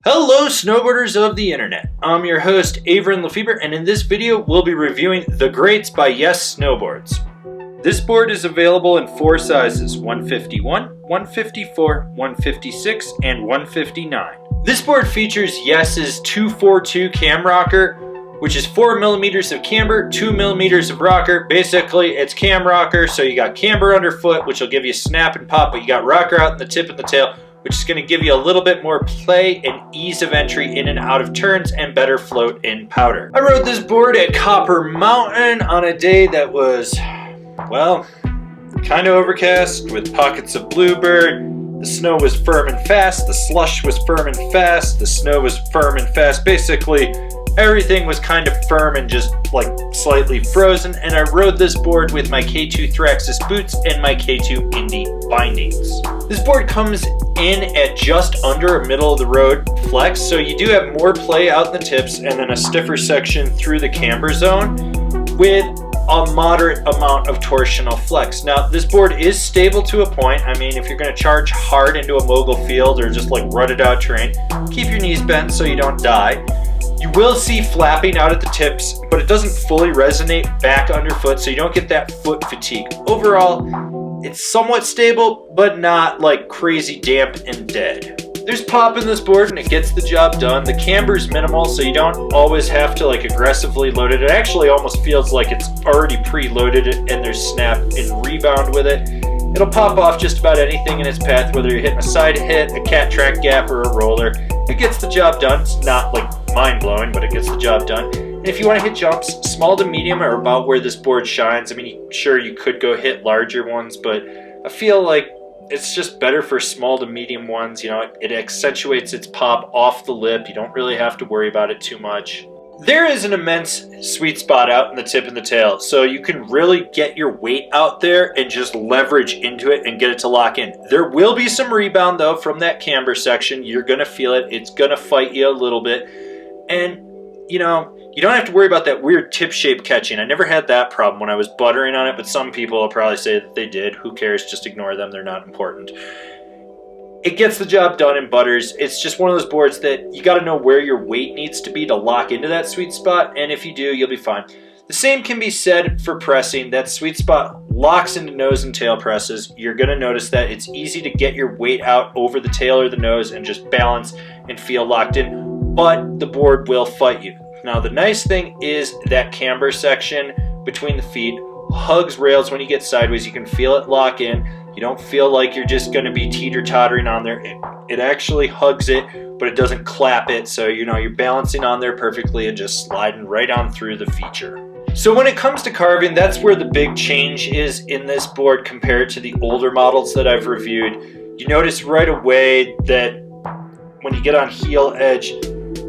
Hello snowboarders of the internet, I'm your host Avran LeFeber, and in this video we'll be reviewing The Greats by Yes Snowboards. This board is available in 4 sizes, 151, 154, 156, and 159. This board features Yes's 242 cam rocker, which is 4 millimeters of camber, 2 millimeters of rocker. Basically it's cam rocker, so you got camber underfoot, which will give you snap and pop, but you got rocker out in the tip and the tail, which is going to give you a little bit more play and ease of entry in and out of turns and better float in powder. I rode this board at Copper Mountain on a day that was, well, kind of overcast with pockets of bluebird. The snow was firm and fast, the slush was firm and fast, the snow was firm and fast. Basically, everything was kind of firm and just like slightly frozen, and I rode this board with my K2 Thraxis boots and my K2 Indy bindings. This board comes in at just under a middle of the road flex, so you do have more play out in the tips and then a stiffer section through the camber zone with a moderate amount of torsional flex. Now this board is stable to a point. I mean, if you're going to charge hard into a mogul field or just like rutted out terrain, keep your knees bent so you don't die. You will see flapping out at the tips, but it doesn't fully resonate back underfoot, so you don't get that foot fatigue. Overall, it's somewhat stable, but not like crazy damp and dead. There's pop in this board and it gets the job done. The camber's minimal, so you don't always have to like aggressively load it. It actually almost feels like it's already preloaded and there's snap and rebound with it. It'll pop off just about anything in its path, whether you're hitting a side hit, a cat track gap, or a roller. It gets the job done. It's not like mind-blowing, but it gets the job done. And if you want to hit jumps, small to medium are about where this board shines. I mean, sure, you could go hit larger ones, but I feel like it's just better for small to medium ones. You know, it accentuates its pop off the lip. You don't really have to worry about it too much. There is an immense sweet spot out in the tip and the tail, so you can really get your weight out there and just leverage into it and get it to lock in. There will be some rebound though from that camber section. You're gonna feel it. It's gonna fight you a little bit, and you know, you don't have to worry about that weird tip shape catching. I never had that problem when I was buttering on it, but some people will probably say that they did. Who cares? Just ignore them. They're not important. It gets the job done in butters. It's just one of those boards that you got to know where your weight needs to be to lock into that sweet spot, and if you do, you'll be fine. The same can be said for pressing. That sweet spot locks into nose and tail presses. You're going to notice that it's easy to get your weight out over the tail or the nose and just balance and feel locked in, but the board will fight you. Now the nice thing is that camber section between the feet hugs rails when you get sideways. You can feel it lock in. You don't feel like you're just going to be teeter-tottering on there. It actually hugs it, but it doesn't clap it, so you know you're balancing on there perfectly and just sliding right on through the feature. So when it comes to carving, that's where the big change is in this board compared to the older models that I've reviewed. You notice right away that when you get on heel edge,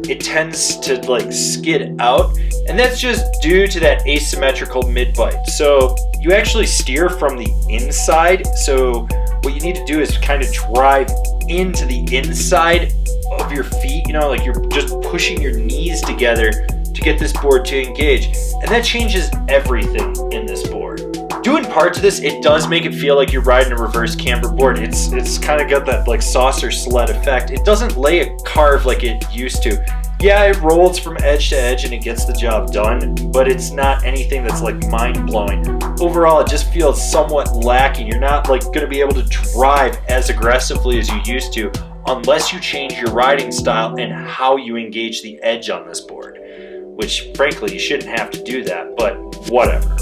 it tends to like skid out, and that's just due to that asymmetrical mid-bite. So you actually steer from the inside, so what you need to do is kind of drive into the inside of your feet, you know, like you're just pushing your knees together to get this board to engage, and that changes everything in this board. Due in part to this, it does make it feel like you're riding a reverse camber board. It's kind of got that like saucer sled effect. It doesn't lay a carve like it used to. Yeah, it rolls from edge to edge and it gets the job done, but it's not anything that's like mind-blowing. Overall, it just feels somewhat lacking. You're not like going to be able to drive as aggressively as you used to unless you change your riding style and how you engage the edge on this board, which frankly you shouldn't have to do that, but whatever.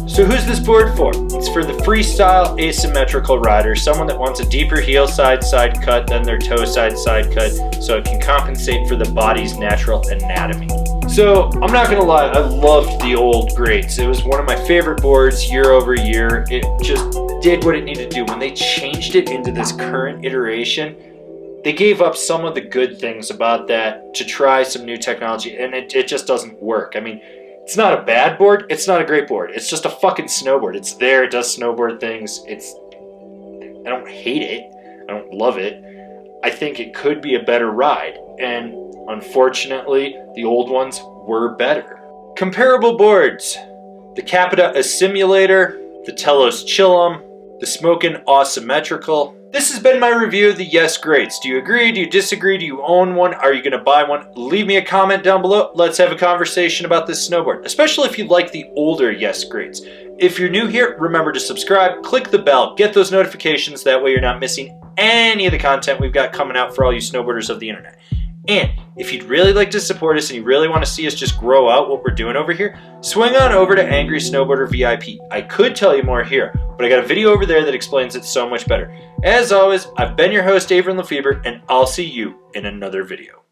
So who's this board for? It's for the freestyle asymmetrical rider, someone that wants a deeper heel side cut than their toe side cut, so it can compensate for the body's natural anatomy. So I'm not gonna lie, I loved the old Greats. It was one of my favorite boards year over year. It just did what it needed to do. When they changed it into this current iteration, they gave up some of the good things about that to try some new technology, and it just doesn't work. I mean, it's not a bad board, it's not a great board. It's just a fucking snowboard. It's there, it does snowboard things. I don't hate it, I don't love it. I think it could be a better ride, and unfortunately, the old ones were better. Comparable boards: the Capita Assimilator, the Telos Chillum, the Smokin' Asymmetrical, This has been my review of the Yes Greats. Do you agree? Do you disagree? Do you own one? Are you going to buy one? Leave me a comment down below. Let's have a conversation about this snowboard, especially if you like the older Yes Greats. If you're new here, remember to subscribe, click the bell, get those notifications. That way you're not missing any of the content we've got coming out for all you snowboarders of the internet. And if you'd really like to support us and you really want to see us just grow out what we're doing over here, swing on over to Angry Snowboarder VIP. I could tell you more here, but I got a video over there that explains it so much better. As always, I've been your host, Avran LeFeber, and I'll see you in another video.